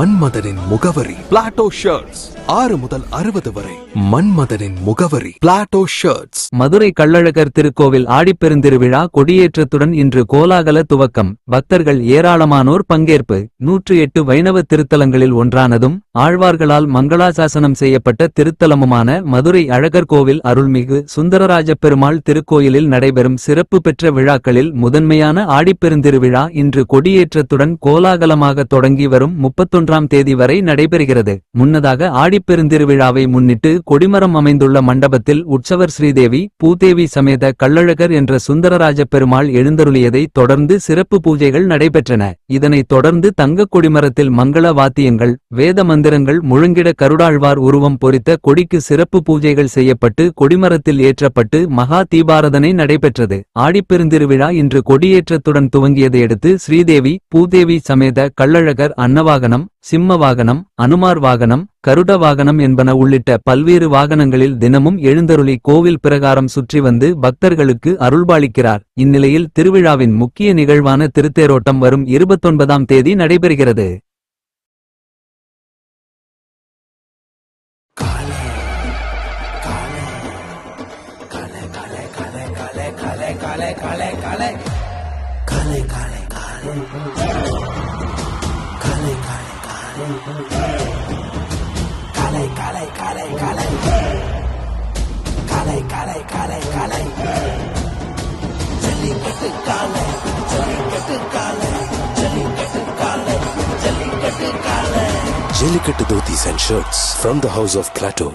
மன்மதனின் முகவரி Plato shirts. 6 முதல் 60 வரை. மன்மதனின் முகவரி பிளாட்டோ ஷர்ட்ஸ். மதுரை கள்ளழகர் திருக்கோவில் ஆடிப்பெருந்திருவிழா கொடியேற்றத்துடன் இன்று கோலாகல துவக்கம். பக்தர்கள் ஏராளமானோர் பங்கேற்பு. 108 வைணவ திருத்தலங்களில் ஒன்றானதும் ஆழ்வார்களால் மங்களாசாசனம் செய்யப்பட்ட திருத்தலமுமான மதுரை அழகர் கோவில் அருள்மிகு சுந்தரராஜ பெருமாள் திருக்கோயிலில் நடைபெறும் சிறப்பு பெற்ற விழாக்களில் முதன்மையான ஆடிப்பெருந்திருவிழா இன்று கொடியேற்றத்துடன் கோலாகலமாக தொடங்கி வரும் 31ஆம் தேதி வரை நடைபெறுகிறது. முன்னதாக ஆடிப்பெருந்திருவிழாவை முன்னிட்டு கொடிமரம் அமைந்துள்ள மண்டபத்தில் உற்சவர் ஸ்ரீதேவி பூதேவி சமேத கள்ளழகர் என்ற சுந்தரராஜ பெருமாள் எழுந்தருளியதை தொடர்ந்து சிறப்பு பூஜைகள் நடைபெற்றன. இதனைத் தொடர்ந்து தங்க கொடிமரத்தில் மங்கள வாத்தியங்கள் வேத மந்திரங்கள் முழங்கிட கருடாழ்வார் உருவம் பொறித்த கொடிக்கு சிறப்பு பூஜைகள் செய்யப்பட்டு கொடிமரத்தில் ஏற்றப்பட்டு மகா தீபாரதனை நடைபெற்றது. ஆடிப்பெருந்திருவிழா இன்று கொடியேற்றத்துடன் துவங்கியதையடுத்து ஸ்ரீதேவி பூதேவி சமேத கள்ளழகர் அன்னவாகனம் சிம்ம வாகனம் அனுமார் வாகனம் கருட வாகனம் என்பன உள்ளிட்ட பல்வேறு வாகனங்களில் தினமும் எழுந்தருளி கோவில் பிரகாரம் சுற்றி வந்து பக்தர்களுக்கு அருள்பாலிக்கிறார். இந்நிலையில் திருவிழாவின் முக்கிய நிகழ்வான திருத்தேரோட்டம் வரும் 29ஆம் தேதி நடைபெறுகிறது. Jellicate Dhotis and shirts from the house of Plateau.